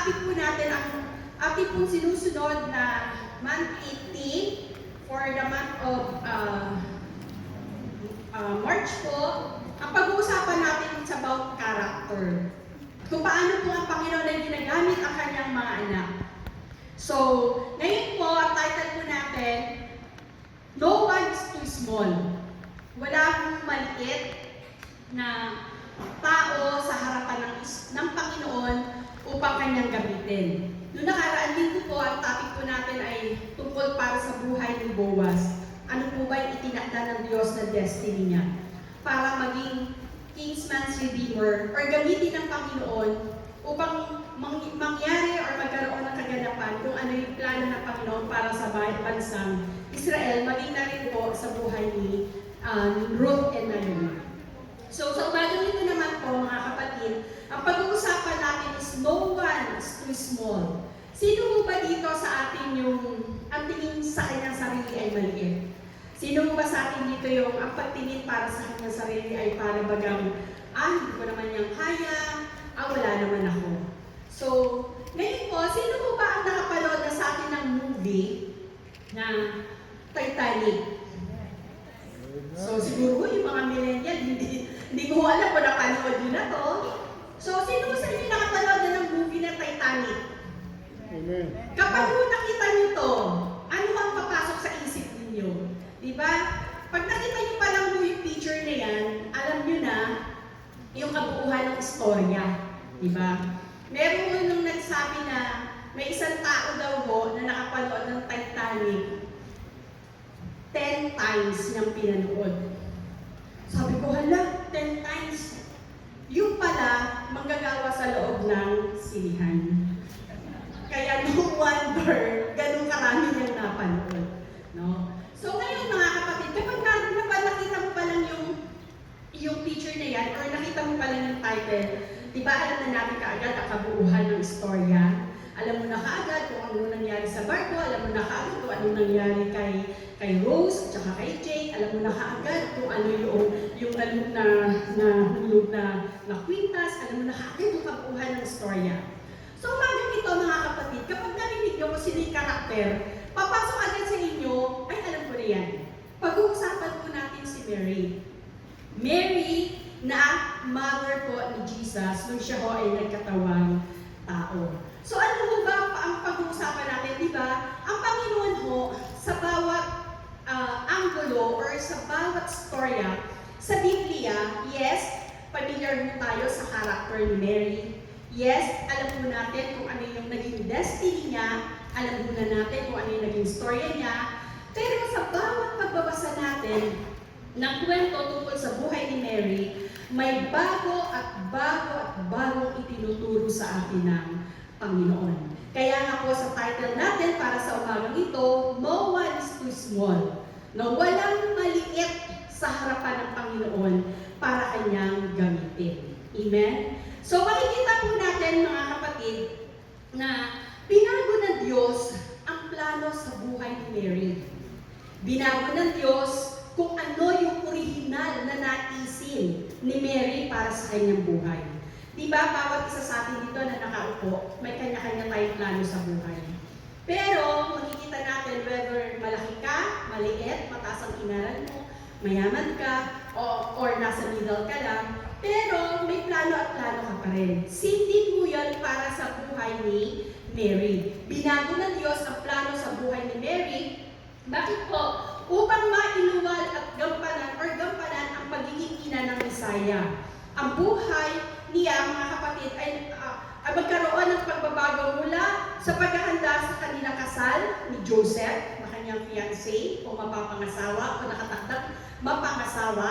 topic po natin, ang ating pong sinusunod na monthly theme for the month of March po. Ang pag-uusapan natin is about character. Kung paano po ang Panginoon ay ginagamit ang kanyang mga anak. So, ngayon po, ang title po natin, No one is too small. Wala akong maliit na tao sa harapan ng Panginoon upang kanyang gamitin. Noong nakaraan din po, ang topic po natin ay tungkol para sa buhay ni Boaz. Ano po ba yung itinakda ng Diyos na destiny niya? Para maging kinsman's redeemer or gamitin ng Panginoon upang mangyari or magkaroon ng kaganapan kung ano yung plano ng Panginoon para sa bansang Israel, maging na rin po sa buhay ni Ruth and Naomi. So, sa umagang ito naman po, mga kapatid, ang pag-uusapan natin is no one is too small. Sino mo ba dito sa atin yung ang tingin sa kanyang sarili ay maliit? Sino mo ba sa atin dito yung ang pagtingin para sa kanyang sarili ay para bagang, hindi ko naman yung kaya, wala naman ako. So, ngayon po, sino mo ba ang nakapanood na sa atin ng movie na Titanic? So, siguro yung mga millennial, hindi ko alam kung napanood yun na to. So, sino mo sa inyo nakapanood na ng movie na Titanic? Amen. Kapag nakita niyo to, ano ang papasok sa isip ninyo? Diba? Pag nakita niyo pa lang yung picture na yan, alam niyo na yung kabuuhan ng istorya. Diba? Meron nung nagsabi na may isang tao daw ho na nakapanood ng Titanic 10 times niyang pinanood. Sabi ko, hala, 10 times. Yung pala, manggagawa sa loob ng sinihan. Kaya no wonder, ganun karami niyang napanood. No? So ngayon mga kapatid, kapag nakita mo pa lang yung picture na yan, or nakita mo pa lang yung title, di ba alam na natin kaagad ang kabuuhan ng istorya? Alam mo na kaagad kung ano nangyari sa barko, alam mo na kaagad kung ano nangyari kay Rose at saka kay Jake, alam mo na kaagad kung ano yung nahulog na kwintas, alam mo na kaagad yung kabuuhan ng istorya. So umagang ito mga kapatid, kapag narinig nyo kung sino yung karakter, papasok agad sa inyo, ay alam ko na yan. Pag-uusapan po natin si Mary. Mary na mother po ni Jesus nung siya ho ay nagkatawang tao. So ano ho ba ang pag-uusapan natin, di ba? Ang Panginoon ho, sa bawat anggulo or sa bawat storya sa Biblia, yes, familiar mo tayo sa character ni Mary. Yes, alam mo natin kung ano yung naging destiny niya, alam mo na natin kung ano yung naging storya niya, pero sa bawat pagbabasa natin ng kwento tungkol sa buhay ni Mary, may bagong itinuturo sa atin ng Panginoon. Kaya nga po sa title natin para sa umagang ito, No one is too small. No, walang maliit sa harapan ng Panginoon para kanyang gamitin. Amen? So makikita po natin mga kapatid na binago ng Diyos ang plano sa buhay ni Mary. Binago ng Diyos kung ano yung orihinal na naisin ni Mary para sa kanyang buhay. Diba, bawat isa sa atin dito na nakaupo, may kanya-kanya tayong plano sa buhay. Pero, makikita natin whether malaki ka, maliit, mataas ang inaral mo, mayaman ka, or nasa middle ka lang, pero may plano at plano ka pa rin. Sindin mo yan para sa buhay ni Mary. Binago ng Diyos ang plano sa buhay ni Mary. Bakit po? Upang mailuwal at gampanan ang pagiging ina ng Messiah. Ang buhay niya, mga kapatid, ay magkaroon ng pagbabago mula sa paghahanda sa kanilang kasal ni Joseph, na kanyang fiancé, o mapapangasawa, o nakatakdak mapangasawa,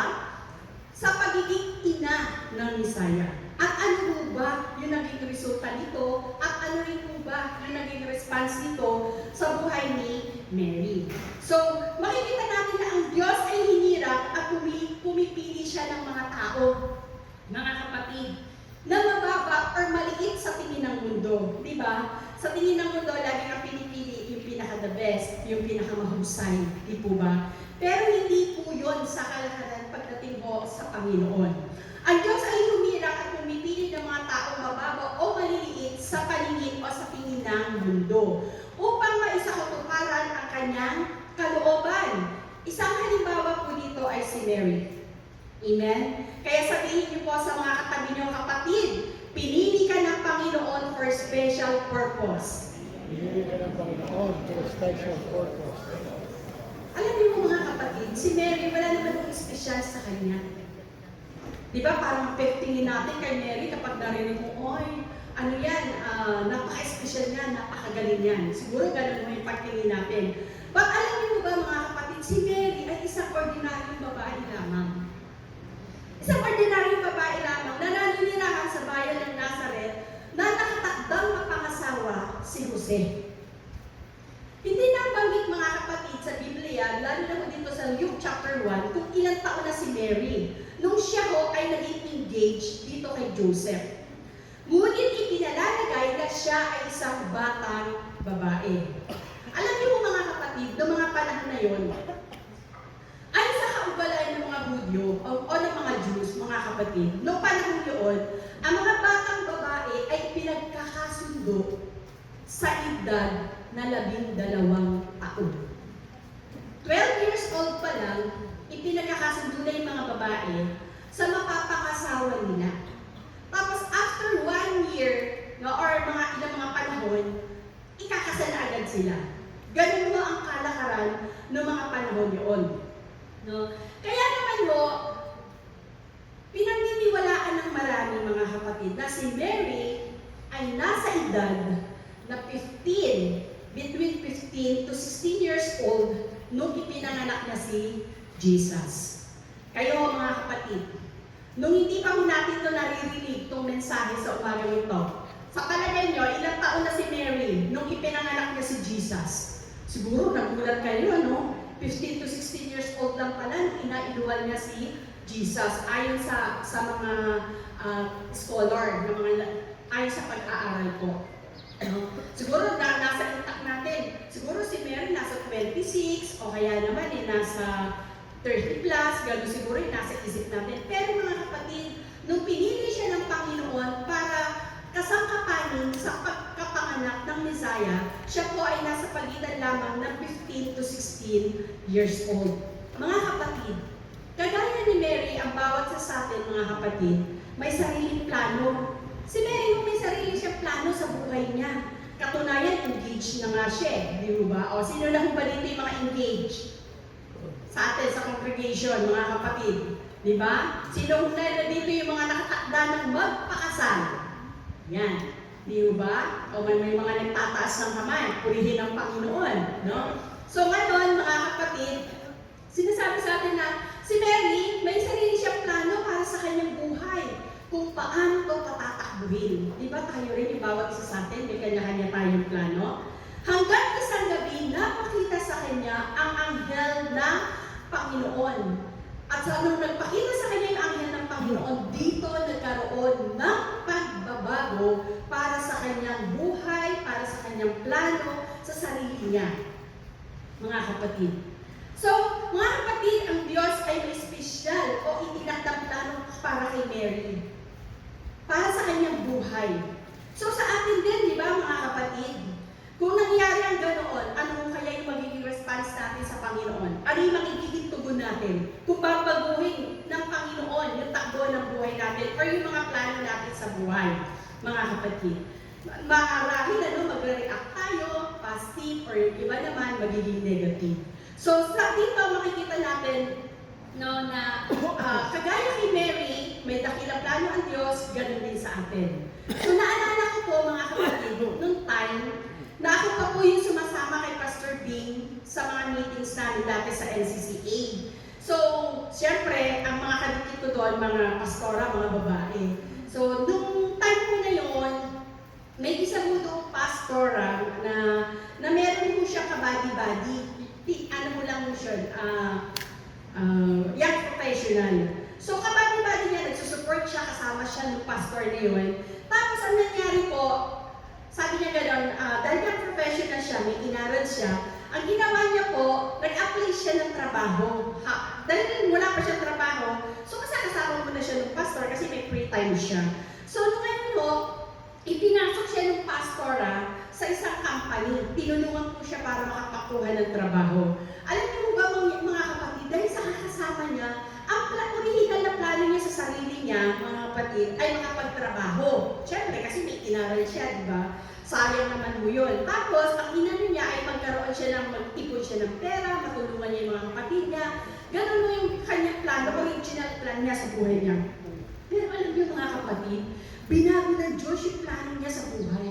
sa pagiging ina ng Messiah. At ano ba yung naging resulta nito? At ano rin po ba yung naging response nito sa buhay ni Mary? So, makikita natin na ang Diyos ay hinirap at pumipili siya ng mga tao, mga kapatid, na mababa or maliit sa tingin ng mundo. Diba? Sa tingin ng mundo, lagi kang pinipili yung pinaka-the best, yung pinaka-mahusay. Di po ba? Pero hindi po yun sa kalakaran pagdating mo sa Panginoon. Ang Diyos ay humirap at pumipili ng mga taong mababa o maliliit sa paningin o si Mary. Amen? Kaya sabihin niyo po sa mga katabi niyo, kapatid, pinili ka ng Panginoon for special purpose. Pinili ka ng Panginoon for special purpose. Alam niyo mga kapatid, si Mary, wala naman yung espesyal sa kanya. Di ba parang pektingin natin kay Mary kapag narinig mo, oy, ano yan, napaka-espesyal niya, napakagaling yan. Siguro ganun mo yung pagtingin natin. But alam niyo ba mga kapatid, si Mary ay isang ordinaryong babae lamang. Isang ordinaryong babae lamang na naninirahan sa bayan ng Nazareth na nakatakdang mapangasawa si Jose. Hindi nabanggit mga kapatid sa Biblia, lalo na dito sa Luke chapter 1, kung ilang taon na si Mary nung siya ho ay naging engaged dito kay Joseph. Ngunit ipinalalagay na siya ay isang batang babae. Alam niyo mga kapatid, noong mga panahon na yon, ay sa kaugalian ng mga Hudyo o ng mga Jews, mga kapatid, noong panahon yun, ang mga batang babae ay pinagkakasundo sa edad na 12 taon. 12 years old pa lang, ipinagkakasundo na yung mga babae sa mapapangasawa nila. Tapos after 1 year, no, or mga ilang mga panahon, ikakasal na agad sila. Ganun mo ang kalakaran ng mga panahon yun. No? Kaya naman mo, pinaniniwalaan ng marami mga kapatid na si Mary ay nasa edad na 15, between 15 to 16 years old nung ipinanganak na si Jesus. Kayo mga kapatid, nung hindi pa mo natin ito naririnig itong mensahe sa umagang ito, sa palagay nyo, ilang taon na si Mary nung ipinanganak niya si Jesus? Siguro nagulat kayo, ano? 15 to 16 years old lang pala, inailuwal niya si Jesus. Ayon sa mga scholar, ayon sa pag-aaral ko. Siguro nasa utak natin, siguro si Mary nasa 26 o kaya naman nasa 30 plus, gano'n siguro nasa isip natin. Pero mga kapatid, nung pinili siya ng Panginoon para kasangkapanin sa pagkapanganak ng Messiah, siya po ay nasa pagitan lamang ng 15 to 16 years old. Mga kapatid, kagaya ni Mary, ang bawat sa atin mga kapatid, may sariling plano. Si Mary, may sarili siyang plano sa buhay niya. Katunayan, engaged na nga siya, di ba? O, sino na ba dito yung mga engaged? Sa atin, sa congregation, mga kapatid. Di ba? Sino na dito yung mga nakatakda ng magpakasal? Yan. Di ba? O may mga nagtataas ng kamay, purihin ang Panginoon. No? So ngayon, mga kapatid, sinasabi sa atin na si Mary, may sarili siyang plano para sa kanyang buhay. Kung paano ito patatakbuhin. Di ba tayo rin, yung bawat isa sa atin, may kanya-kanya tayong plano? Hanggang isang gabi, napakita sa kanya ang anghel ng Panginoon. At sa nung nagpakita sa kanya yung anghel ng Panginoon, dito nagkaroon ng pagbabago para sa kanyang buhay, para sa kanyang plano, sa sarili niya. Mga kapatid. So, mga kapatid, ang Diyos ay may espesyal o itinakdang plano para kay Mary. Para sa kanyang buhay. So, sa atin din, di ba mga kapatid? Kung nangyari ang ganoon, ano kaya yung magiging response natin sa Panginoon? Ano yung magiging tugon natin? Kung babaguhin ng Panginoon yung takbo ng buhay natin or yung mga plano natin sa buhay, mga kapatid. Marahil magre-react tayo, positive, or yung iba naman magiging negative. So, sa dito makikita natin no, na kagaya kay Mary, may dakilang plano ang Diyos, ganun din sa atin. So, naalala ko po mga kapatid, nung time, na ako pa po yung sumasama kay Pastor Bing sa mga meetings namin dati sa NCCA. So, siyempre, ang mga kadikit ko doon, mga pastora, mga babae. So, nung time ko na yun, may isa mo doon pastora na meron mo siya ka-body-body. Ano mo lang mo siya, young professional. So, ka-body-body niya, nagsusupport siya, kasama siya ng pastor na yun. Tapos, ang nangyari po, sabi niya gano'n, dahil yung professional siya, may inaral siya, ang ginawa niya po, nag-apply siya ng trabaho. Dahil wala pa siyang trabaho, so kasama mo na siya ng pastor kasi may free time siya. So, nung ngayon po, ipinasok siya ng pastora sa isang company. Tinulungan po siya para makapakuha ng trabaho. Alam niyo ba mga kapatid, dahil sa kasama niya, kapatid, ay makapagtrabaho. Siyempre, kasi may inaral siya, di ba? Sayang naman mo yun. Tapos, ang inano niya ay magkaroon siya ng, mag-ipon siya ng pera, matulungan niya yung mga kapatid niya. Ganun mo yung kanyang plano, original plan niya sa buhay niya. Pero alam niyo mga kapatid, binago ng Diyos yung plano niya sa buhay.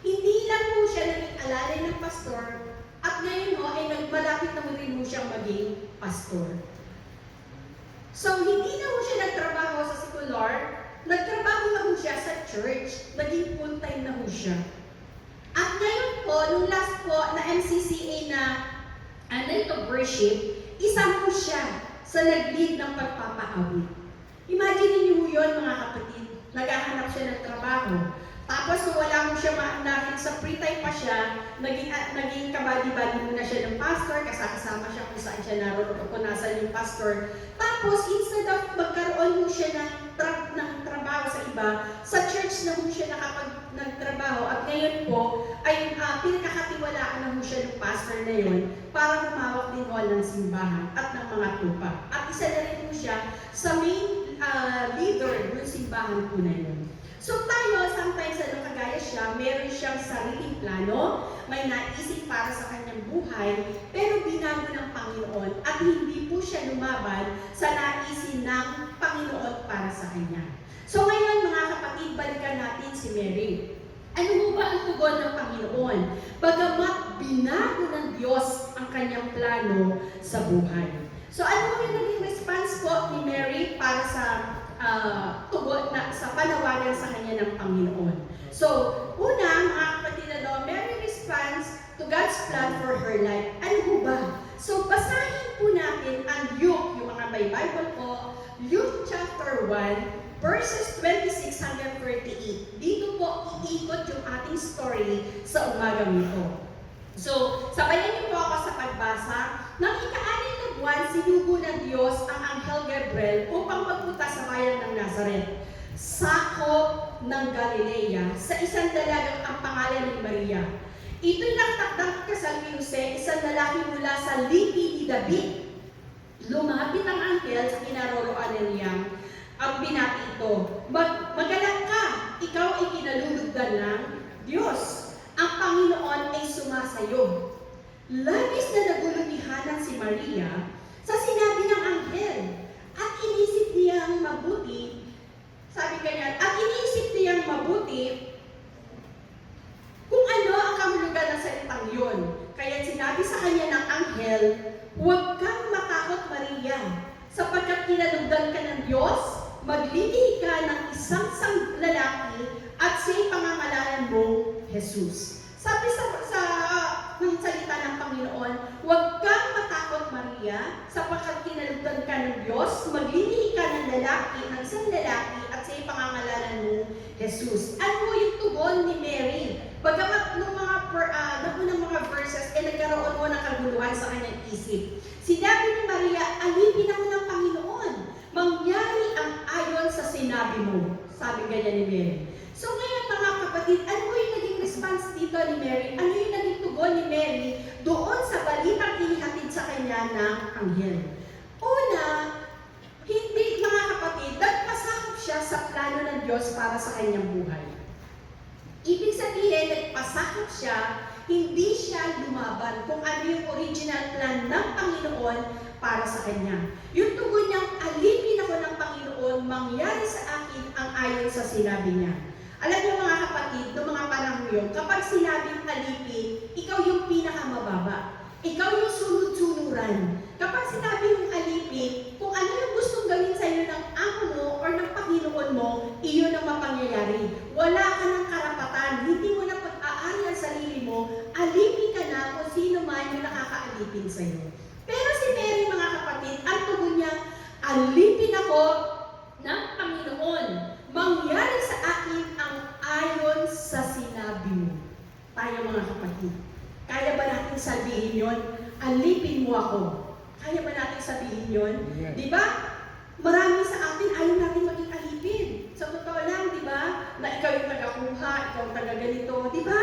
Hindi lang po siya naging alalay ng pastor, at ngayon ho, ay malapit na rin mo siyang maging pastor. So, hindi na ho siya nagtrabaho sa secular, nagtrabaho na ho siya sa church, naging full-time na ho siya. At ngayon po, nung last po na MCCA na night of worship, isa po siya sa nag-lead ng pagpapaawit. Imagine niyo ho yun mga kapatid, naghahanap siya ng trabaho. Tapos kung wala mo siya dahil sa free time pa siya, naging kabadi-badi muna siya ng pastor, kasama siya kung saan siya naroon, kung nasan yung pastor. Tapos instead of magkaroon mo siya ng trabaho sa iba, sa church na mo siya nagtrabaho at ngayon po ay pinakakatiwalaan na mo siya ng pastor na yun para humawak din mo ng simbahan at ng mga tupa. At isa na rin mo siya sa main leader ng simbahan po na yun. So tayo, sometimes kagaya siya, meron siyang sariling plano, may naisip para sa kanyang buhay, pero binago ng Panginoon at hindi po siya lumaban sa naisin ng Panginoon para sa kanya. So ngayon mga kapatid, balikan natin si Mary. Ano mo ba ang tugon ng Panginoon? Bagamat binago ng Diyos ang kanyang plano sa buhay. So ano mo yung naging response po ni Mary para sa tugon na sa panawagan sa kanya ng Panginoon? So, una, mga kapatid na Mary responds to God's plan for her life. Ano po ba? So, basahin po natin ang Luke, yung mga may Bible po, Luke chapter 1, verses 26 hanggang 38. Dito po iikot yung ating story sa umagang ito. So, sabayan niyo po ako sa pagbasa. Nang ika-anim na buwan, sinugo ng Diyos ang Anghel Gabriel upang magpunta sa bayan ng Nazareth, sakop ng Galilea, sa isang dalagang ang pangalan ni Maria. Ito'y nagtakdang kasal ni Jose, isang lalaki mula sa lipi ni David. Lumapit ang anghel sa kinaroroan niyang ang binati ito. Magalak ka, ikaw ay kinalulugdan ng Diyos. Ang Panginoon ay sumasayo. Labis na nagulunihanan si Maria sa sinabi ng anghel at inisip niyang mabuti, sabi kanya, at inisip niyang mabuti kung ano ang kahulugan ng salitang yun. Kaya sinabi sa kanya ng anghel, huwag kang matakot Maria, sapagkat kinalugdan ka ng Diyos, maglilihi ka ng isang lalaki at siya'y pangangalanan mo, Jesus. Sabi ng salita ng Panginoon, huwag kang matakot Maria, sapagkat kinalugdan ka ng Diyos, maglilihi ka ng isang lalaki at siya'y pangangalanan mo, Jesus. Ano yung tugon ni Mary? Bagamat nung unang mga verses, nagkaroon mo ng kaguluhan sa kanyang isip. Sinabi ni Maria, alipin ako ng Panginoon, mangyari ang ayon sa sinabi mo. Sabi ganyan ni Mary. So ngayon mga kapatid, ano yung naging response dito ni Mary? Ano yung naging tugon ni Mary doon sa balitang inihatid sa kanya ng anghel? Una, hindi mga kapatid, nagpasakop siya sa plano ng Diyos para sa kanyang buhay. Ibig sabihin, nagpasakop siya, hindi siya lumaban kung ano yung original plan ng Panginoon para sa kanya. Yung tugon niyang, alipin ako ng Panginoon, mangyari sa akin ang ayon sa sinabi niya. Alam niyo mga kapatid, noong mga panahon yun, kapag sinabing alipin, ikaw yung pinakamababa. Ikaw yung sunod-sunuran. Kapag sinabi yung alipin, kung ano yung gustong gawin sa iyo ng amo mo or ng Panginoon mo, iyon ang mapangyayari. Wala ka ng karapatan, hindi mo na pag-aari ang sarili mo, alipin ka na kung sino man yung nakakaalipin sa iyo. Pero si Mary mga kapatid, ang tugon niya, alipin ako ng Panginoon. Mangyari sa akin ang ayon sa sinabi mo. Tayo mga kapatid, kaya ba natin sabihin yon? Alipin mo ako. Kaya ba natin sabihin yon? Yeah. Di ba? Marami sa atin ayaw natin maging alipin. Sa totoo lang, di ba? Na ikaw yung taga-kuha, ikaw yung taga-ganito, di ba?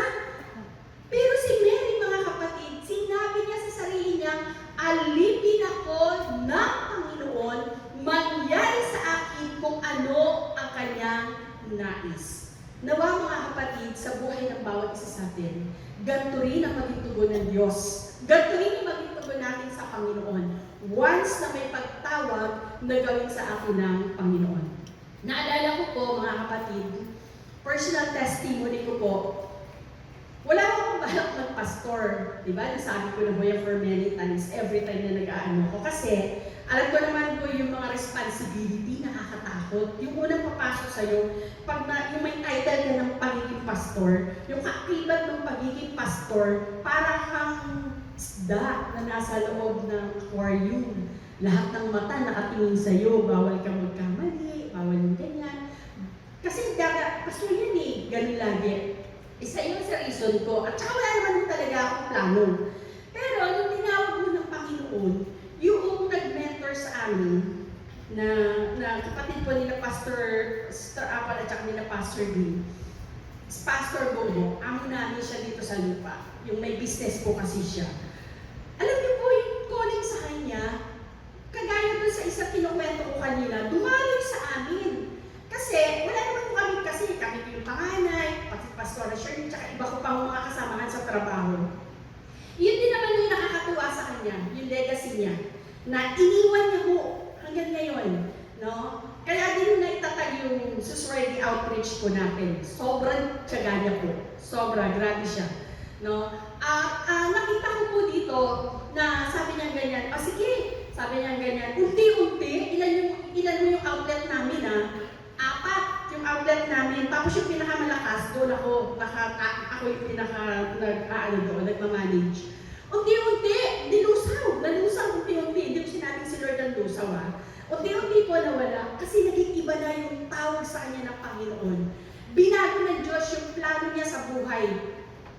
Pero si Mary mga kapatid, sinabi niya sa sarili niya, alipin ako ng Panginoon, mangyari sa akin kung ano ang kanya Nawa mga kapatid, sa buhay ng bawat isa sa atin, ganito rin ang maging tugon ng Diyos. Ganito rin ang maging tugon natin sa Panginoon. Once na may pagtawag na gawin sa atin ng Panginoon. Naalala ko po mga kapatid, personal testimony ko po, wala akong balak mag-pastor. Diba? Nasabi ko na po yan for many times, every time na nag-aano ko. Kasi, alam ko naman po yung mga responsibility, nakakatakot. Yung unang papasok sa'yo, yung may title ka ng pagiging pastor, yung kaakibat ng pagiging pastor, para kang isda na nasa loob ng aquarium. Lahat ng mata nakatingin sa'yo, bawal kang magkamali, bawal yung ganyan. Kasi pastor yan eh, ganun lagi. Isa yun sa reason ko. At saka wala naman talaga akong plano. Pero nung tinawag mo ng Panginoon, yung nag-mentor sa amin, na kapatid po nila Pastor Apple at saka nila Pastor D, Pastor Bobo, amo namin siya dito sa lupa. Yung may business po kasi siya. Alam niyo po, yung calling sa kanya, kagaya dun sa isa kinukwento ko kanina, dumaloy sa amin. Kasi wala naman po kami kami yung panganay, pati Pastor Shirley, tsaka iba ko pang mga kasamahan sa trabaho. Yun din naman yung nakakatuwa sa kanya, yung legacy niya, na iniwan niya po hanggang ngayon. No? Kaya din na itatag yung Suswedi outreach po natin. Sobrang tiyaga niya po. Sobra, grabe siya. No? Nakita ko po dito na sabi niya ganyan, sige, sabi niya ganyan, unti-unti, ilan mo yung outlet namin 4 yung outlet namin. Tapos yung pinakamalakas, doon ako yung nagmamanage. Unti-unti, nalusaw unti-unti. Hindi ko sinabing si Lord ang lusaw Unti-unti po nawala kasi naging iba na yung tawag sa kanya ng Panginoon. Binago ng Diyos yung plano niya sa buhay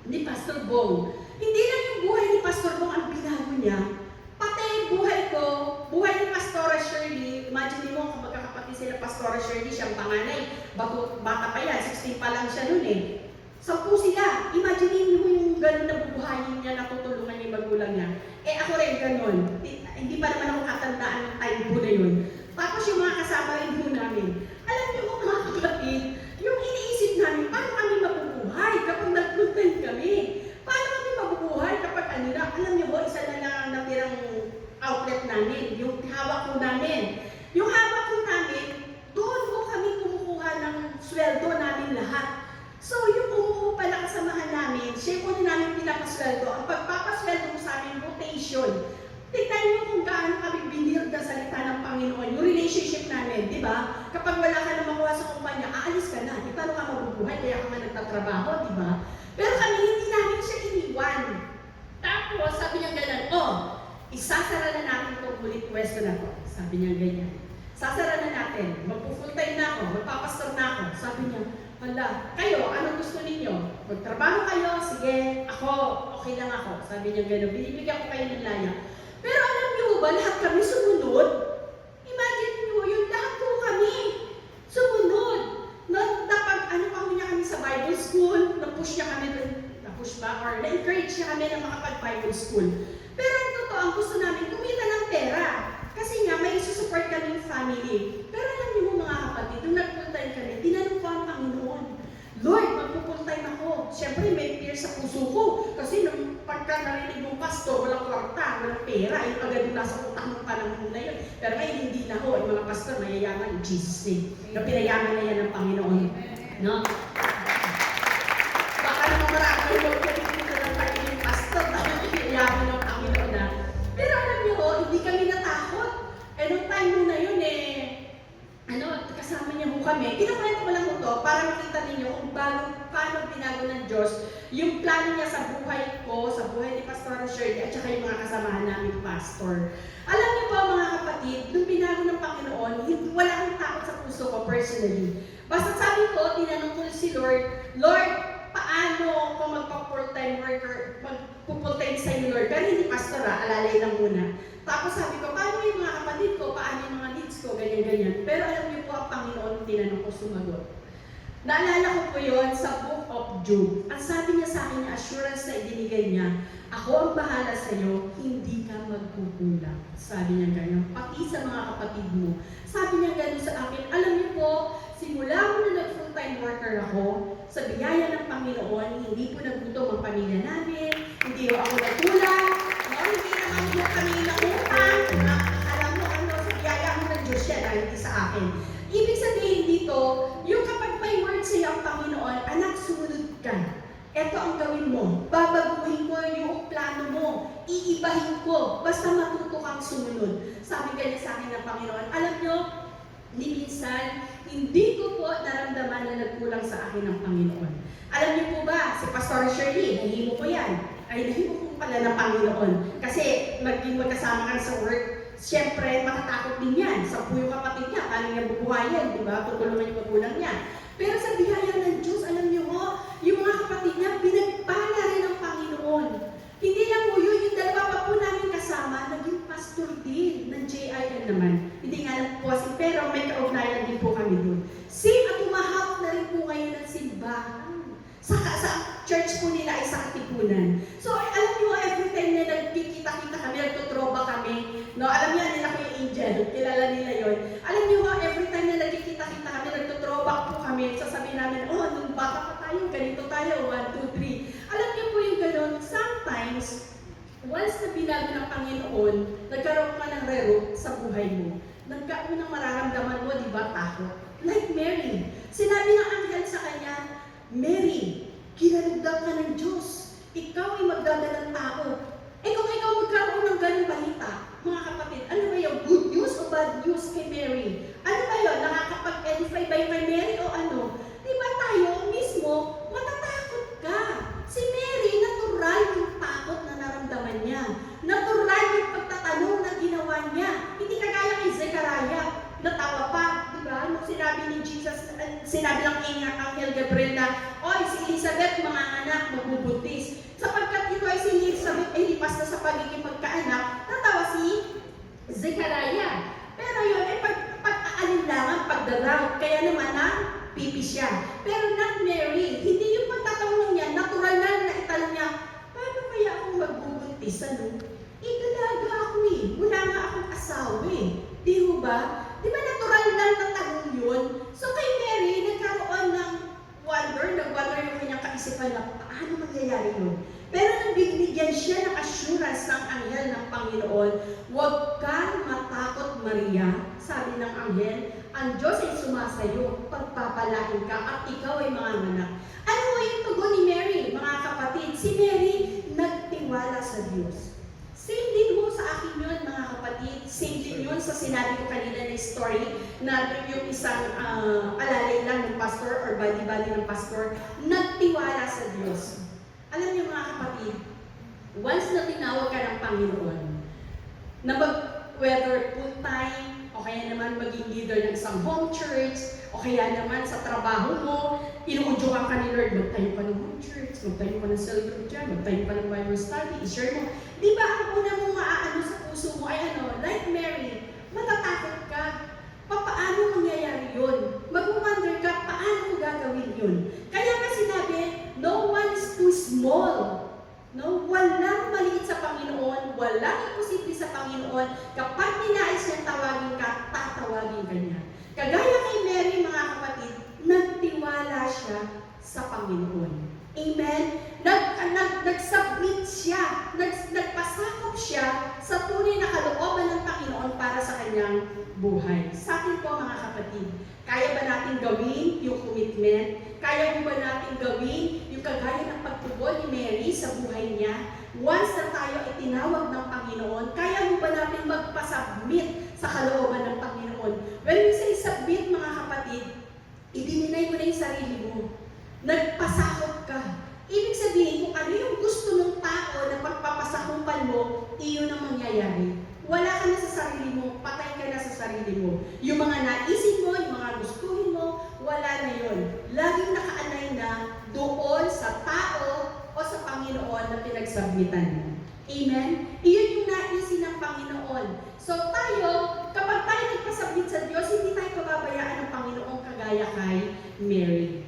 ni Pastor Bong. Hindi lang yung buhay ni Pastor Bong ang binago niya, pati yung buhay ni Pastora Shirley. Imagine mo kung magkakapatid sila Pastora Shirley, siyang panganay. Bata pa yan, 16 pa lang siya noon eh. 10 sila. Imagine mo yung gano'n na bubuhayin niya, natutulungan niya yung magulang niya. Ako rin gano'n. Hindi pa naman ako katandaan ng time po na yun. Tapos yung mga kasama rin po namin. Alam niyo mga kapatid, yung iniisip namin, paano kami mabubuhay kapag nag-content kami? Paano kami mabubuhay kapag alam niyo isa na lang natirang outlet namin, yung hawak ko namin. Yung hawak ko namin, doon po kami kumukuha ng sweldo namin lahat. So, yung kumukuha pala kasamahan namin, siya po namin pinapasweldo. Ang pagpapasweldo mo sa amin, rotation. Tignan niyo kung gaano kami binirda sa salita ng Panginoon, yung relationship namin, di ba? Kapag wala ka na makuha sa kumpanya, aalis ka na. Di paano ka mabubuhay? Kaya ka nga nagtatrabaho, di ba? Pero kami, hindi namin siya iniwan. Tapos, sabi niya ganyan, isasara na natin itong ulit pwesto na to. Sabi niya ganyan. Sasara na natin. Magpo-full time na ako. Magpapastor na ako. Sabi niya, kayo, anong gusto ninyo? Magtrabaho kayo? Sige, ako, okay lang ako. Sabi niya gano'n, binibigyan ko kayo ng laya. Pero alam niyo ba, lahat kami sumunod? Imagine niyo, yung lahat po kami sumunod. Napag-ano niya kami sa Bible school, na-push niya kami, na-encourage niya kami na makapag-Bible school. Pero ang totoo, ang gusto namin, kumita ng pera. Kasi nga, may isusupport kaming family. Pero alam niyo mga kapatid, nung nag-full time kami, tinanong ko ang Panginoon, Lord, magpo-full time ako. Siyempre, may fear sa puso ko. Kasi nung pagka narinig mong pastor, walang kwarta, walang pera, yung agad yung nasa utak ng panahon na yun. Pero ngayon, hindi na ho. Yung mga pastor, mayayaman in Jesus' name. Na pinayaman na yan ng Panginoon. No? Baka naman marami yung pagkakita ng pagiging pastor, dahil pinayaman ng Panginoon na. Pero alam niyo ho, hindi kami natakot. Nung time mo na yun kasama niya ho kami. Kinakwento ko lang ho to para makita ninyo kung paano binago ng Diyos yung plano niya sa buhay ko, sa buhay ni Pastor Shirley at saka yung mga kasamahan namin pastor. Alam niyo po mga kapatid, nung binago ng Panginoon, wala akong takot sa puso ko personally. Basta sabi ko, tinanong ko si Lord, paano ako magpa-full-time worker, magpo-full-time sa iyo, Lord? Pero hindi pastor alalay lang muna. Tapos sabi ko, paano yung mga kapatid ko, paano yung mga needs ko, ganyan-ganyan. Pero alam niyo po, ang Panginoon, tinanong ko, sumagot. Naalala ko po yun sa Book of Job. Ang sabi niya sa akin, yung assurance na ibinigay niya, ako ang bahala sa iyo, hindi ka magkukulang. Sabi niya ganyan, pati sa mga kapatid mo. Sabi niya ganyan sa akin, alam niyo po, simula mo na nag-full-time worker ako, sa biyaya ng Panginoon, hindi po nagutom ang pamilya namin, hindi ako nagkulang, no? Hindi naman po kami nautang, alam mo ano, sa biyaya mo ng Diyos yan, hindi sa akin. Ibig sabihin dito, yung kapag may word sa'yo ang Panginoon, anak, sumunod ka. Ito ang gawin mo. Babaguhin ko yung plano mo. Iibahin ko. Basta matuto kang sumunod. Sabi ganyan sa akin ng Panginoon. Alam nyo, ni minsan, hindi ko po naramdaman na nagkulang sa akin ng Panginoon. Alam niyo po ba, si Pastor Shirley, nahimo ko yan. Ay, nahimo ko pala ng Panginoon. Kasi magkasama ka sa work, siyempre, matatakot din yan. Sa yung kapatid niya, paano niya bubuhayan, di ba? Tutulungan yung magulang niya. Pero sa biyaya ng Diyos, alam niyo mo, yung mga kapatid niya, pinagpala rin ng Panginoon. Hindi lang po yun, yung dalawa pa po namin kasama, naging pastor din ng JIL naman. Hindi nga lang po kasi, pero may kaugnayan din po kami dun. Same at umahap na rin po ngayon ng simbahan. Sa church po nila ay sa Katipunan. So, alam niyo, every time na nagkikita-kita kami, nagtutroba kami, no, alam niyo, nila ko yung angel, kilala nila yon. Alam niyo, every time na nagkikita-kita kami, nagtutroba po kami, sasabihin namin, oh, nung bata pa tayo, ganito tayo, 1, 2, 3. Alam niyo po yung gano'n, sometimes, once na binago ng Panginoon, nagkaroon ka ng rero sa buhay mo. Nagkaunang mararamdaman mo, di ba, takot? Like Mary. Sinabi ng anghel sa kanya, Mary, kinalugdan ka ng Diyos. Ikaw ay magdadalang tao. Eh kung ikaw magkaroon ng ganung balita, mga kapatid, ano ba yung good news o bad news kay Mary? Ano ba yun? Nakakapag-edify ba yung kay Mary o ano? Di ba tayo mismo, matatakot ka. Si Mary, natural yung takot na naramdaman niya. Natural yung pagtatanong na ginawa niya. Hindi kagaya kay Zechariah, natawa pa. Diba? Nung sinabi ni Jesus, sinabi ng Anghel Gabriel na, oy, si Elizabeth, mga anak, magbubuntis. Sapagkat ito ay si Elizabeth ay lipas na sa pagiging magkaanak, natawa si Zechariah. Pero yun ay pag-aalinlangan, pagdadoubt. Kaya naman na, pipi siya. Pero not Mary. Hindi yung pagtatanong niya, natural na itanong niya, paano kaya akong magbubuntis? Ano? Dalaga ako eh. Wala nga akong asawa eh. Di ba? Di ba natural lang na tanong yun? So kay Mary, nagkaroon ng nag-wonder yung kanyang kaisipan na paano mangyayari yun? Pero nang binigyan siya ng assurance ng anghel ng Panginoon, huwag kang matakot, Maria, sabi ng anghel, ang Diyos ay sumasayo, pagpapalain ka at ikaw ay manganganak. Ano yung tugon ni Mary, mga kapatid? Si Mary nagtiwala sa Diyos. Same din mo sa akin yun, mga kapatid. Same din yun sa sinabi ko kanina na story na yung isang alalay lang ng pastor or body-body ng pastor, nagtiwala sa Diyos. Alam niyo mga kapatid, once na tinawag ka ng Panginoon, na whether full-time, o kaya naman maging leader ng isang home church, o kaya naman sa trabaho mo, inuudyokan ka ni Lord, magtayo ka ng home church, magtayo ka ng cell group dyan, magtayo ka ng Bible study, i-share mo. Di ba ang una mong maaano sa puso mo ay ano, like Mary, matatakot ka. Paano mangyayari yun? Mag-wonder ka, paano mo gagawin yun? Kaya nga sinabi, no one is too small. No, walang maliit sa Panginoon, walang imposible sa Panginoon. Kapag ninais niyang tawagin ka, tatawagin ka niya. Kagaya kay Mary, mga kapatid, nagtiwala siya sa Panginoon. Amen? Nag-submit siya, nagpasakop siya sa tunay na kalooban ng Panginoon para sa kanyang buhay. Sa atin po, mga kapatid, kaya ba natin gawin yung commitment? Kaya mo ba natin gawin yung kagaya ng pagtugon ni Mary sa buhay niya? Once na tayo ay tinawag ng Panginoon, kaya mo ba natin magpasubmit sa kalooban ng Panginoon? When we say submit, mga kapatid, idininay mo na yung sarili mo. Nagpasakop ka. Ibig sabihin, kung ano yung gusto ng tao na pagpapasakupan mo, iyon ang mangyayari. Wala ka na sa sarili mo, patay ka na sa sarili mo. Yung mga naisin mo, yung mga gustuhin mo, wala na yun. Laging nakaanay na doon sa tao o sa Panginoon na pinagsubmitan mo. Amen? Iyon yung naisin ng Panginoon. So tayo, kapag tayo nagpasubmit sa Diyos, hindi tayo pababayaan ng Panginoon kagaya kay Mary.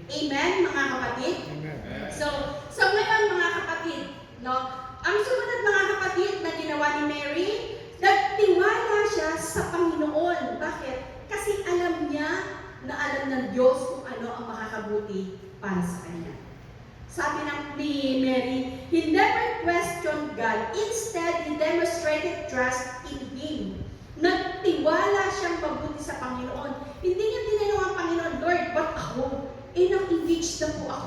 ng Diyos kung ano ang makakabuti para sa kanya. Sabi ni Mary, he never questioned God. Instead, he demonstrated trust in Him. Nagtiwala siyang mabuti sa Panginoon. Hindi niya tinanong ang Panginoon, Lord, ba't ako? Nang-engage na po ako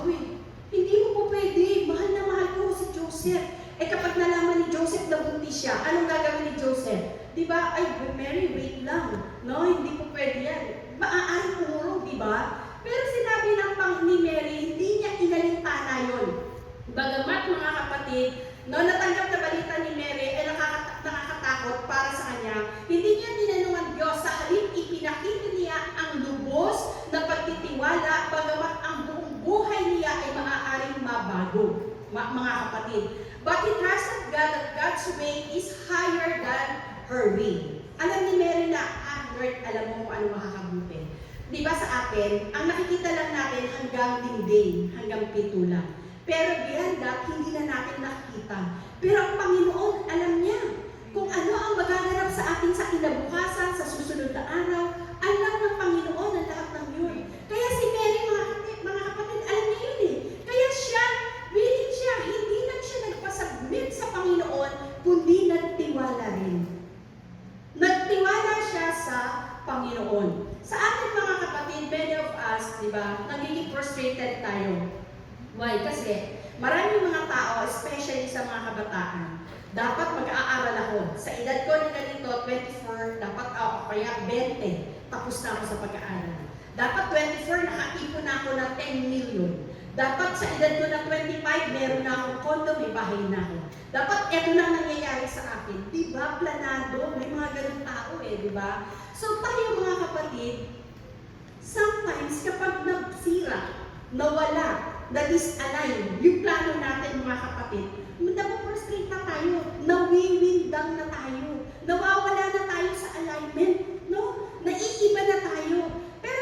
Hindi mo po pwede. Mahal na mahal ko si Joseph. Kapag nalaman ni Joseph na buntis siya, anong gagawin ni Joseph? Di ba? Ay, Mary, wait lang. No, hindi po pwede yan. Maaaring umurong, di ba? Pero sinabi ni Mary, hindi niya inalintana yun. Bagamat mga kapatid, natanggap na balita ni Mary ay nakakatakot para sa kanya, hindi niya tinanong ang Diyos, sa halip ipinakita niya ang lubos na pagtitiwala, bagamat ang buong buhay niya ay maaaring mabago, mga kapatid. But he trusted God that God's way is higher than her way. Alam ni Mary na, Lord, alam mo kung ano makakabuti. Di ba sa atin, ang nakikita lang natin hanggang dingding, hanggang pito lang. Pero beyond that, hindi na natin nakikita. Pero ang Panginoon, alam niya kung ano ang magaganap sa atin sa kinabukasan, sa susunod na araw. Alam ng Panginoon ang lahat ng yun. Kaya si Mary, mga kapatid, alam niya yun Kaya siya, willing siya, hindi lang siya nagpasubmit sa Panginoon, kundi nagtiwala rin. Nagtiwala siya sa Panginoon. Sa ating mga kapatid, many of us, di ba, nagiging frustrated tayo. Why? Kasi maraming mga tao, especially sa mga kabataan, dapat mag-aaral ako. Sa edad ko na ganito, 24, dapat ako, kaya 20, tapos na ako sa pag-aaral. Dapat 24, nakaipon na ako ng 10 million. Dapat sa edad ko na 25, meron na akong condo, may bahay na ako. Dapat eto na nangyayari sa akin. Di ba? Planado. May mga ganun tao di ba? So tayo mga kapatid, sometimes kapag nagsira, nawala, na-disalign yung plano natin mga kapatid, napo-frustrate na tayo, nawiwindang na tayo, nawawala na tayo sa alignment, no? Naiiba na tayo. Pero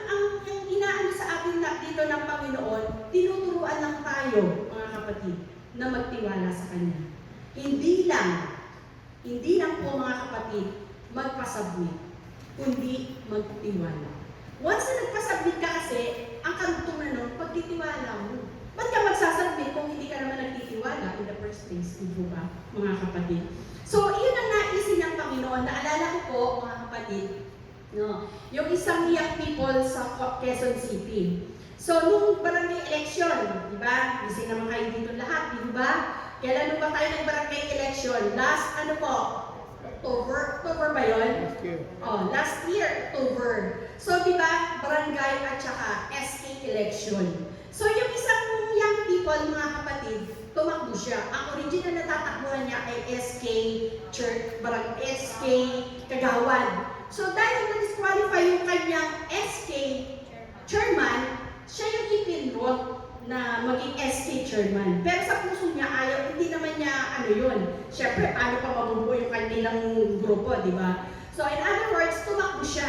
ang inaano sa atin dito ng Panginoon, tinuturuan lang tayo, mga kapatid, na magtiwala sa Kanya. Hindi lang po mga kapatid, magpasubmit, kundi magtiwala. Once na nagpasubmit ka kasi, ang karugtungan nun, pagtitiwala mo. Ba't ka magsasubmit kung hindi ka naman nagtitiwala in the first place, di ba, mga kapatid? So, yun ang naisin ng Panginoon. Naalala ko po, mga kapatid, no, yung isang young people sa Quezon City. So, nung barangay election, di ba? Gising naman kayo dito lahat, di ba? Kailan ba tayo ng barangay election? Last, October ba yun? Last year. Last year, October. So, di ba, barangay at saka SK election. So, yung isang young people, mga kapatid, tumakbo siya. Ang original na tatakbuhan niya ay SK Church, barangay SK Kagawan. So, dahil na-disqualify yung kanyang SK chairman, siya yung ipinrote na maging SK chairman. Pero sa puso niya, ayaw, hindi naman niya yun. Siyempre, paano pa mabubuo yung kanilang grupo, di ba? So, in other words, tumakbo siya.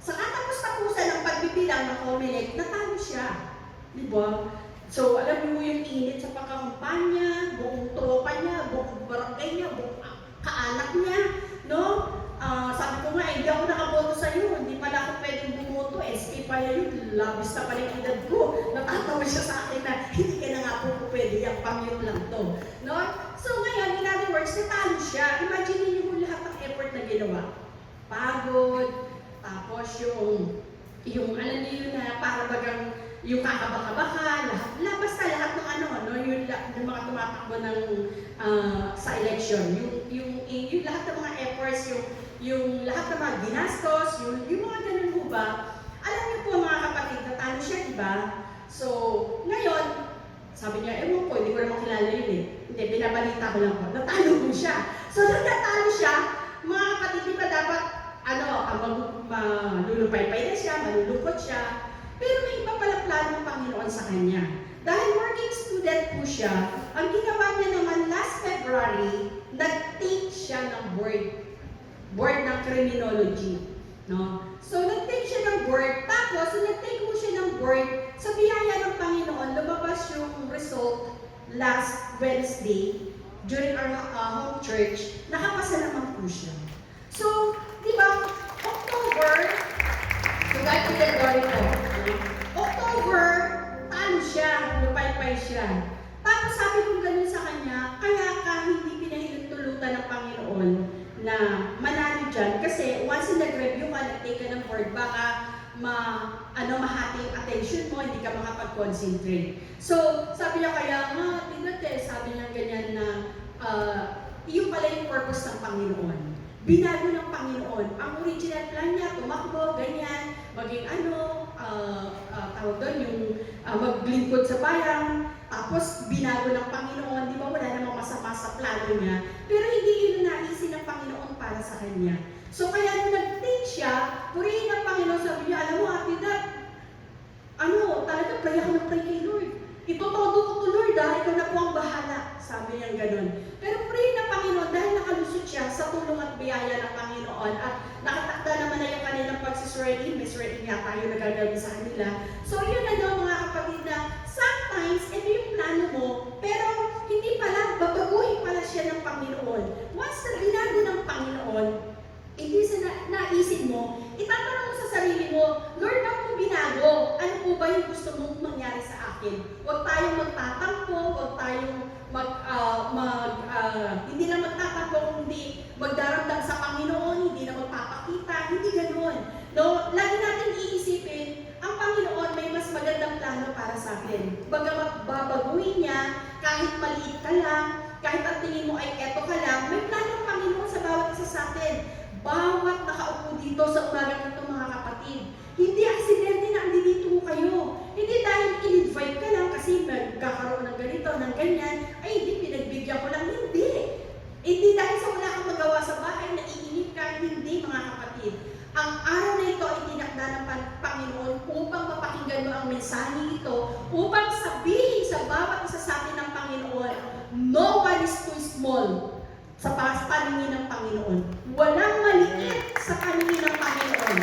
Sa katapos-tapusan ng pagbibilang ng COMELEC, natalo siya. Di ba? So, alam mo yung init sa pagkakumpanya, buong tropa niya, buong barangay niya, buong kaanak niya, no? Sabi ko nga, hindi ako nakaboto sa iyo, hindi pala ako pwedeng bumoto, SK pala yun, labis na pala yung edad ko. Natatawa siya sa akin na, hindi ka na nga po pwede, yung pamilya lang to. No? So ngayon, in other words, natalo siya. Imagine niyo kung lahat ng effort na ginawa. Pagod, tapos yung alam niyo yun na para bagang yung kakabaka-baka, basta lahat ng yung mga tumatakbo ng sa election, yung lahat ng mga efforts, yung lahat ng mga ginastos, yung mga ganun po ba, alam niyo po mga kapatid, natalo siya, diba? So, ngayon, sabi niya, ewan ko, hindi ko naman kilala yun Hindi, binabalita ko lang po, natalo po siya. So, nung natalo siya, mga kapatid, diba dapat, malulupay-pay na siya, malulungkot siya, pero may iba pala plano ng Panginoon sa kanya. Dahil working student po siya, ang ginawa niya naman last February, nag-take siya ng board ng criminology. No? So, nag-take siya ng board, tapos, nag-take mo siya ng board, sa biyaya ng Panginoon, lumabas yung result last Wednesday, during our home church, nakapasa naman po siya. So, di ba, October, so God be the glory po. siya. Tapos sabi ko ganun sa kanya, kaya ka hindi pinahintulutan ng Panginoon na manalo dyan. Kasi once nag-review ka, nag-take ka ng board, baka mahati yung attention mo, hindi ka makapag-concentrate. So, sabi niya kaya nga, sabi niya ganyan na, yung pala yung purpose ng Panginoon. Binago ng Panginoon. Ang original plan niya, tumakbo, ganyan, maging tawag doon, yung maglingkod sa bayan. Tapos, binago ng Panginoon. Di ba, wala namang masama sa plano niya. Pero hindi yun naisin ng Panginoon para sa kanya. So, kaya nung nag-take siya, purihin ng Panginoon, sabi niya, alam mo, Ate Dad, talaga, pray ako ng pray kay Lord. Itotodo ko to Lord, ikaw na po ang bahala. Sabi niya ganun. Pero pray ng Panginoon, dahil nakalusot siya sa tulong at biyaya ng Panginoon, at nakatakda naman na yung kanilang pagsiswearing, may swearing yata yung nagagawin sa kanila. So, yun mga kapatid na, sometimes, ito yung plano mo, pero hindi pala, babaguhin pala siya ng Panginoon. Once na binago ng Panginoon, hindi sa naisip mo, itatanong mo sa sarili mo, Lord, bakit mo binago? Ano po ba yung gusto mong mangyari sa akin? Huwag tayong magtatampo, huwag tayong hindi na magtatampo, kundi magdaramdam sa Panginoon, hindi na magpapakita, hindi ganoon. No? Lagi natin iisipin, ang Panginoon may mas magandang plano para sa atin. Bagamat babaguhin niya, kahit maliit ka lang, kahit ang tingin mo ay eto ka lang, may plano ang Panginoon sa bawat isa sa atin. Bawat nakaupo dito sa umagang ito, mga kapatid, hindi aksidente na andito kayo. Hindi dahil in-invite ka lang kasi magkakaroon ng ganito, ng ganyan, ay hindi, pinagbigyan ko lang. Hindi. Hindi dahil sa wala kang magawa sa bahay, naiinip ka, hindi, mga kapatid. Ang araw na ito ay tinakda ng Panginoon upang mapakinggan mo ang mensahe nito, upang sabihin sa bawat isa sa atin ng Panginoon, no one is too small sa paningin ng Panginoon. Walang maliit sa paningin ng Panginoon.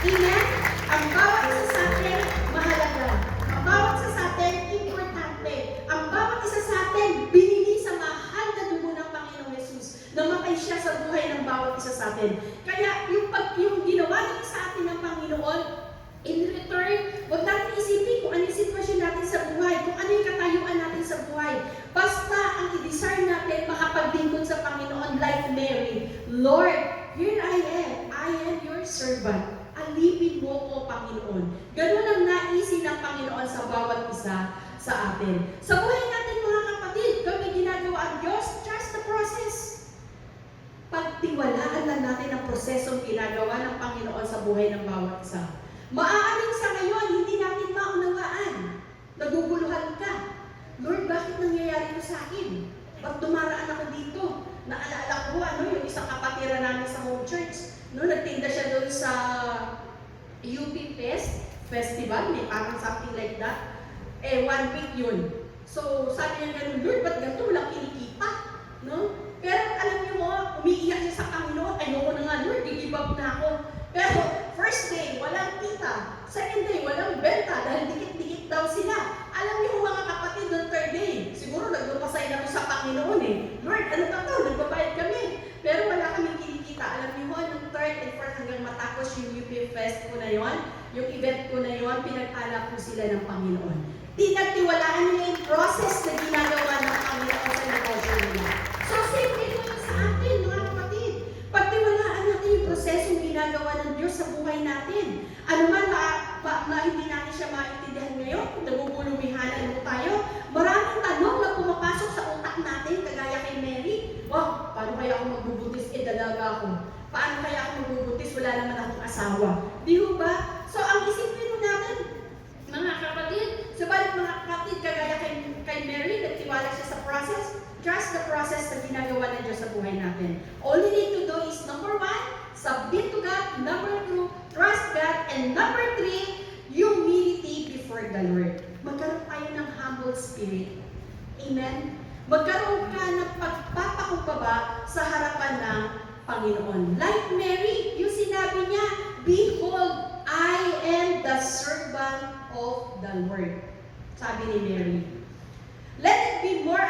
Amen? Ang bawat isa sa atin, mahalaga. Ang bawat isa sa atin, importante. Ang bawat isa sa atin, binili sa mahal na dugo ng Panginoong Jesus. Namatay siya sa buhay ng bawat isa sa atin. Kaya yung ginawa natin sa atin ng Panginoon, in return, huwag natin isipin kung ano yung sitwasyon natin sa buhay, kung ano yung katayuan natin sa buhay. Basta ang i-desire natin makapaglingkod sa Panginoon like Mary. Lord, here I am your servant. Alipin mo ko, Panginoon. Ganun ang naisin ng Panginoon sa bawat isa sa atin. Sa buhay natin, mga kapatid, kung may ginagawa ang Diyos, trust the process. Pagtiwalaan lang natin ang prosesong ginagawa ng Panginoon sa buhay ng bawat isa. Maaaring sa ngayon, hindi natin maunawaan. Naguguluhan ka. Lord, bakit nangyayari ito sa akin? Ba't dumaraan ako dito? Naalala ko, yung isang kapatira namin sa home church. Nagtinda siya doon sa UP Festival, may parang something like that. 1 week yun. So, sabi niya ganun, Lord, ba't ganito? Walang kinikita. No? Pero alam niyo mo, umiiyak siya sa Panginoon. Ayoko na nga, Lord, i-give up na ako. Pero, first day, walang kita. Second day, walang benta dahil dikit-dikit daw sila. Alam niyo mga kapatid, noong third day, siguro nagpapasay na to sa Panginoon Lord, ano ba to? Nagbabayad kami. Pero wala kaming kinikita. Alam niyo mo, noong third and fourth hanggang matapos yung UP Fest ko na yon, yung event ko na yon, pinag-alap ko sila ng Panginoon. Tinagtiwalaan nila yung process na ginagawa ng Panginoon sa negosyo nila. So, same din naman sa atin, mga kapatid. Pagtiwalaan natin yung prosesong ginagawa ng Diyos sa buhay natin. Ano man hindi natin siya maintindihan ngayon, kung nagugulumihanan mo tayo, maraming tanong na pumapasok sa utak natin, kagaya kay Mary. Wow, paano kaya ako magbubuntis? Dalaga ako. Paano kaya ako magbubuntis? Wala naman akong asawa. Di ba? So, ang isipin mo natin, mga kapatid, subalit mga kapatid, kagaya kay Mary, nagtiwala siya sa process. Trust the process na ginagawa ng Diyos sa buhay natin. All you need to do is, number 1, submit to God. Number 2, trust God. And number 3, humility before the Lord. Magkaroon tayo ng humble spirit. Amen? Magkaroon ka ng pagpapakumbaba sa harapan ng Panginoon. Like Mary, yung sinabi niya, behold, I am the servant of the Lord. Sabi ni Mary. Let it be more,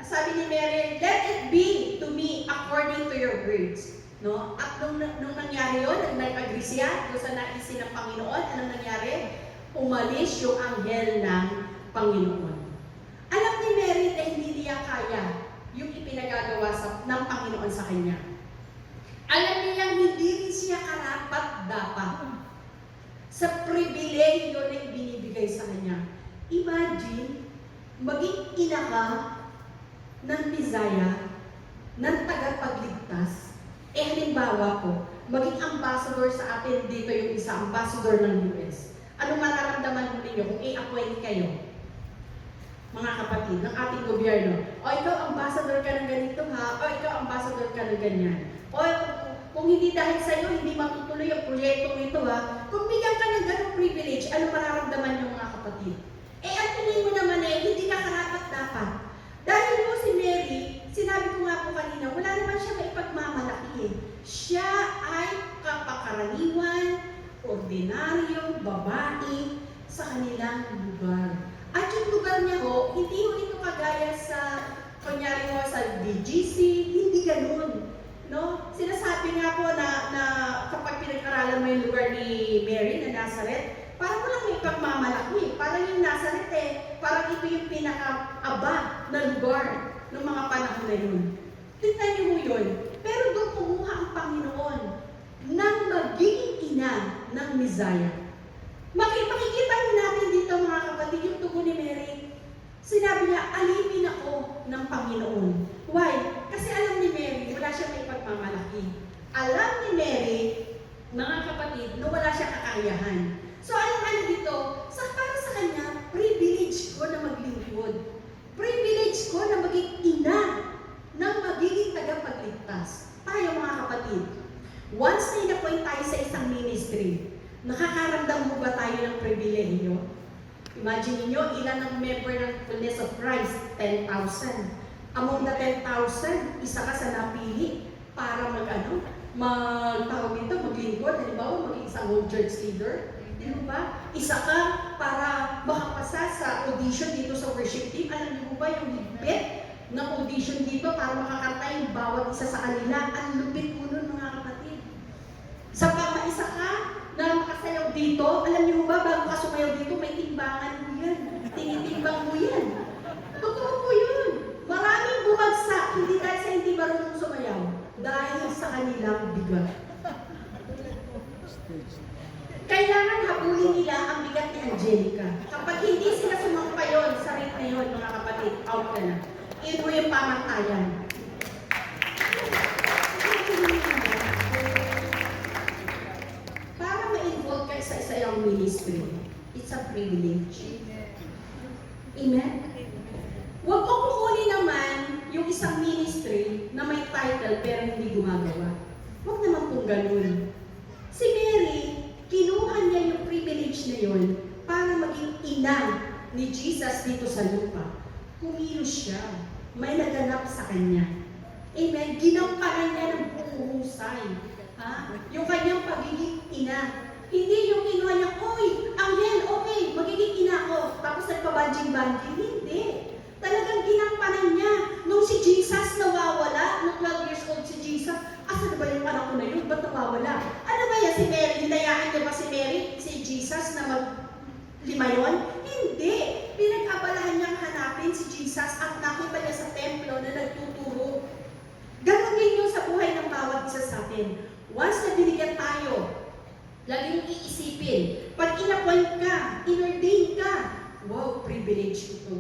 sabi ni Mary, let it be to me according to your words. No? At nung nangyari yun, nag-agree siya doon sa naisin ng Panginoon, anong nangyari? Umalis yung anghel ng Panginoon. naman sa kanya. Alam niyang hindi rin siya karapat-dapat sa pribilehiyo na ibinibigay sa kanya. Imagine, maging ina ka ng Messiah, ng tagapagligtas. Halimbawa po, maging ambassador sa atin dito yung isa, ambassador ng US. Ano mararamdaman mo ninyo kung i-appoint kayo? Mga kapatid, ng ating gobyerno. O ikaw ambassador ka ng ganito ha, o ikaw ambassador ka ng ganyan. O kung hindi dahil sa iyo, hindi matutuloy ang proyektong ito ha. Kung bigyan ka ng ganong privilege, ano mararamdaman niyo mga kapatid? Ang tingin mo naman hindi ka karapat-dapat. Dahil mo si Mary, sinabi ko nga po kanina, wala naman siya maipagmamalaki. Siya ay kapakaraniwan, ordinaryong babae sa kanilang lugar. At yung lugar niya ho, hindi ho ito kagaya sa, kunyari ho sa DGC, hindi ganun. No? Sinasabi nga po na kapag pinag-aralan mo yung lugar ni Mary na Nazareth, parang walang may pagmamalaki. Parang yung Nazareth parang ito yung pinaka-aba na lugar ng mga panahon na yun. Tignan niyo mo yun. Pero doon kumuha ang Panginoon ng magiging ina ng Messiah. Makikita natin dito mga kapatid yung tugon ni Mary. Sinabi niya, alipin ako ng Panginoon. Why? Kasi alam ni Mary, wala siya may pagmamalaki. Alam ni Mary, mga kapatid, na wala siya kakayahan. So ano dito? Para sa kanya, privilege ko na maglingkod. Privilege ko na maging ina ng magiging tagapagligtas. Tayo mga kapatid, once na inapoint tayo sa isang ministry, nakakaramdam mo ba tayo ng pribilehiyo? Imagine niyo ilan ang member ng Fullness of Christ? 10,000. Among the 10,000, isa ka sa napili para magtawag dito, maglingkod, halimbawa maging isang home church leader. Di ba? Isa ka para makapasa sa audition dito sa worship team. Alam niyo ba yung higpit ng audition dito para makakanta yung bawat isa sa kanila? Ang lupit mo nun mga kapatid. Sa pamaisa ka na makasayaw dito, alam niyo ba, bago ka sumayaw dito, may timbangan mo yan. Tinitimbang mo yan. Totoo po yun. Maraming bumagsak, hindi dahil sa hindi marunong sumayaw, dahil sa kanilang bigat. Kailangan habulin nila ang bigat ni Angelica. Kapag hindi sila sumampayon sa rate na yun, mga kapatid, out ka na. Ito yung pamantayan. Para ma-involve ka sa isang ministry, it's a privilege. Amen? Huwag mo kukunin naman yung isang ministry na may title pero hindi gumagawa. Huwag naman pong ganun. Si Mary, kinuha niya yung privilege na yun para maging ina ni Jesus dito sa lupa. Kumilos siya. May naganap sa kanya. Amen? Ginampanan niya ng buong husay. Yung kanyang pagiging ina. Hindi yung kinuha niya, oy, Angel, okay, magiging ina ko. Tapos nagpabanjing-banjing. Hindi. Talagang ginampanan niya. Nung si Jesus nawawala, nung 12 years old si Jesus, asan ba yung anak ko na yun? Ba't nawawala? Ano ba yan si Mary? Hinayaan niya ba si Mary, si Jesus na mag-lima yun? Hindi. Pinag-abalahan niyang hanapin si Jesus at nakita niya sa templo na nagtuturo. Ganon din yung sa buhay ng bawat isa sa atin. Once na binigyan tayo, lagi mong iisipin, pag in-appoint ka, in-ordain ka, wow, privilege ito.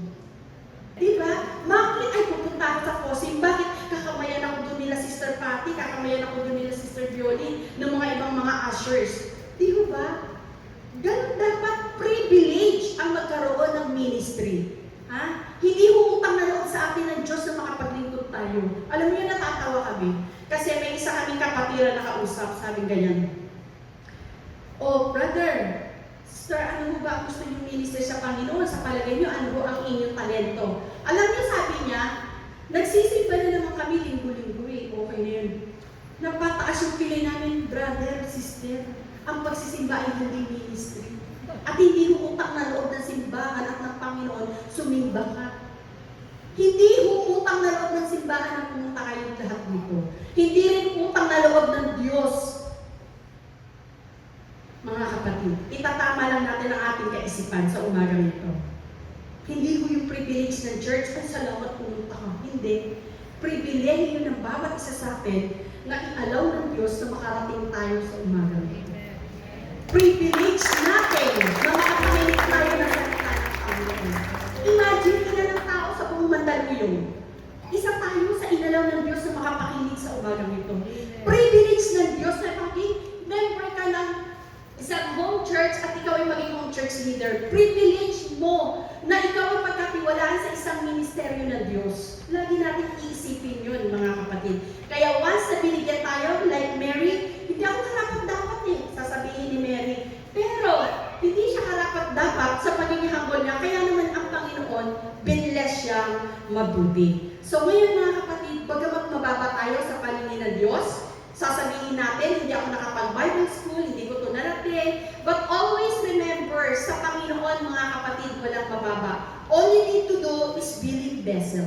Diba? Bakit ay pupunta ako sa Cosim? Bakit kakamayan ako doon nila Sister Patty, kakamayan ako doon nila Sister Violin, ng mga ibang mga ushers? Di ba? Ganun dapat privilege ang magkaroon ng ministry. Hindi utang na loob sa atin ng Diyos na makapaglingkod tayo. Alam niyo, natatawa kami. Kasi may isa kaming kapatira na kausap, sabi ganyan. Oh, brother, sister, ano mo ba ang gusto niyong minister sa Panginoon? Sa palagay niyo, ano ho ang inyong talento? Alam niyo, sabi niya, nagsisimba na naman kami linggo-linggo okay na yun. Napataas yung pili namin, brother, sister, ang pagsisimba ay hindi ministry. At hindi ho utang na loob ng simbahan at ng Panginoon, sumimba ka. Hindi ho utang na loob ng simbahan na pumunta kayong lahat dito. Hindi rin utang na loob ng Diyos. Mga kapatid, itatama lang natin ang ating kaisipan sa umagang ito. Hindi ko yung privilege ng church kung salamat pumunta ka. Hindi. Pribilehiyo ng bawat isa sa atin na i-allow ng Diyos na makarating tayo sa umaga. Privilege natin na makapakinig tayo ng salita ng Panginoon. Imagine, ilan ang tao sa buong Mandaluyong. Isa tayo sa inalaw ng Diyos na makapakinig sa umagang ito. Privilege ng Diyos na member ka ng isang home church at ikaw ay maging home church leader. Privilege mo na ikaw ay pagkatiwalaan sa isang ministeryo ng Diyos. Lagi natin iisipin yun, mga kapatid. Kaya once na binigyan tayo, like Mary, hindi ako karapat-dapat sasabihin ni Mary. Pero, hindi siya karapat-dapat sa pagiging humble niya. Kaya naman ang Panginoon, binless siyang mabuti. So ngayon mga kapatid, bagamat mababa tayo sa paningin ng Diyos, sasabihin natin, hindi ako nakapag-Bible school, hindi ko ito narating, but always remember, sa Panginoon mga kapatid, walang mababa. All you need to do is willing vessel.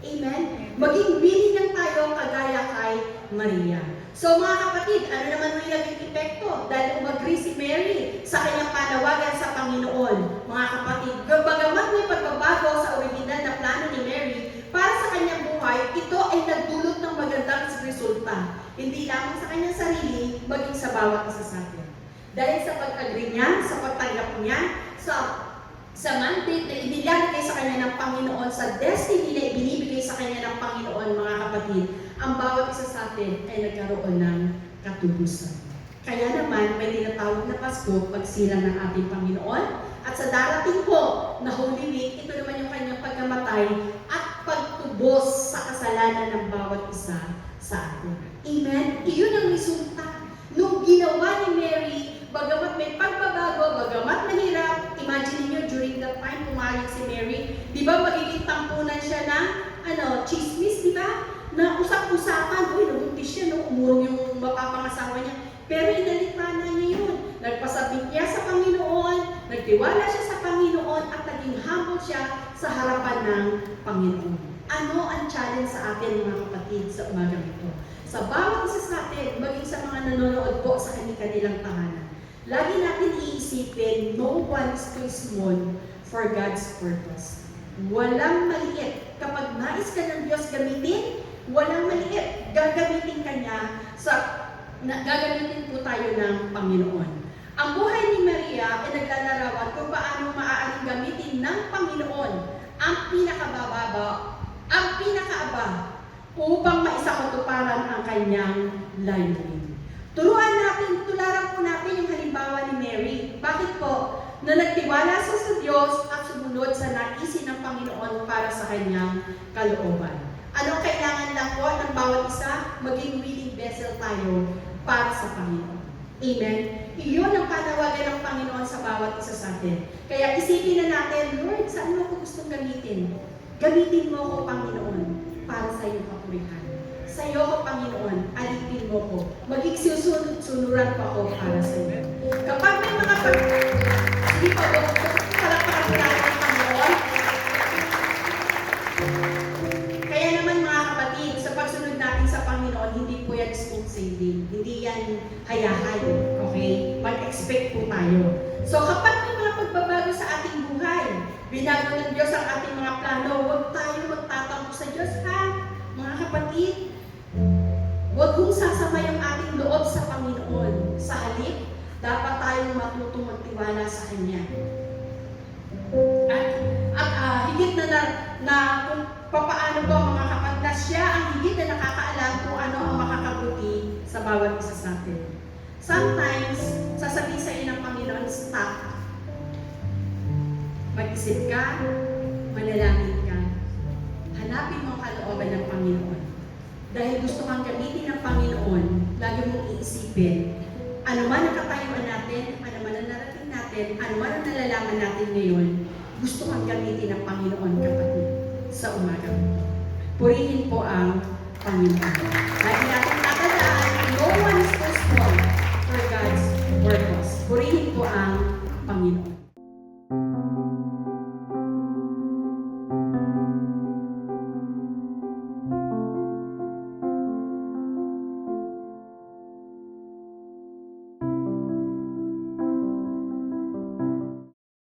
Amen? Maging willing lang tayo kagaya kay Maria. So mga kapatid, ano naman may naging epekto? Dahil umagri si Mary sa kanyang panawagan sa Panginoon. Mga kapatid, bagamat may pagbabago sa original na plano ni Mary para sa kanyang buhay, ito ay nagdulot ng magandang resulta. Hindi lamang sa kanyang sarili, maging sa bawat isa sa atin. Dahil sa pag-agree niya, sa pagtanggap niya, sa mandate na ibinigay sa kanya ng Panginoon, sa destiny na ibinibigay sa kanya ng Panginoon, mga kapatid, ang bawat isa sa atin ay nagkaroon ng katubusan. Kaya naman, may tinatawag na Pasko, pagsilang ng ating Panginoon, at sa darating po na Holy Week, ito naman yung kanyang pagkamatay at pagtubos sa kasalanan ng bawat isa sa atin. Amen? Iyon ang resulta. Nung ginawa ni Mary, bagamat may pagbabago, bagamat mahirap, imagine niyo during that time, pumayag si Mary, di ba magiging tampunan siya ng chismis, di ba? Na usap-usapan, uy, nabuntis siya, umurong yung mapapangasawa niya. Pero inalipanan niya yun. Nagpasabik niya sa Panginoon, nagtiwala siya sa Panginoon, at naging humble siya sa harapan ng Panginoon. Ano ang challenge sa atin, mga kapatid, sa umagang ito? Sa bawat isa sa atin, maging sa mga nanonood po sa kanilang tahanan, lagi natin iisipin, no one is too small for God's purpose. Walang maliit. Kapag nais ka ng Diyos gamitin, walang maliit. Gagamitin ka niya gagamitin po tayo ng Panginoon. Ang buhay ni Maria ay naglalarawan kung paano maaaring gamitin ng Panginoon ang pinakabababa, ang pinakaaba, upang maisakatuparan ang kanyang layunin. Tularan po natin yung halimbawa ni Mary. Bakit po? Na nagtiwala sa Diyos at sumunod sa naisin ng Panginoon para sa kanyang kalooban. Anong kailangan lang po ng bawat isa? Maging willing vessel tayo para sa Panginoon. Amen? Iyon ang panawagan ng Panginoon sa bawat isa sa atin. Kaya isipin na natin, Lord, saan mo ako gustong gamitin? Gamitin mo ako, Panginoon, para sa iyong kapurihan. Sa iyo ko, Panginoon, alipin mo ko. Maging susunod-sunuran pa ako para sa iyo. Kapag may mga hindi pa po, palakpakan po natin ang Panginoon. Kaya naman mga kapatid, sa pagsunod natin sa Panginoon, hindi po yan smooth sailing. Hindi yan hayahay. Okay? Mag-expect po tayo. So kapag may mga pagbabago sa ating buhay, binago ng Diyos ang ating mga plano, huwag tayo magtatampo sa Diyos, ha? Mga kapatid, huwag kong sasama yung ating loob sa Panginoon. Sa halip, dapat tayong matutong magtiwala sa Kanya. At higit na kung papaano ba mga kapatid, na siya ang higit na nakakaalam kung ano ang makakabuti sa bawat isa sa atin. Sometimes, sasabihin sa iyo ng Panginoon, stop. Mag-isip ka, manalangin ka. Hanapin mo ang kalooban ng Panginoon. Dahil gusto kang gamitin ng Panginoon, lagi mong iisipin, ano man ang katayuan natin, ano man ang narating natin, ano man ang nalalaman natin ngayon, gusto kang gamitin ng Panginoon, kapatid, sa umaga. Purihin po ang Panginoon. Lagi natin tatandaan, no one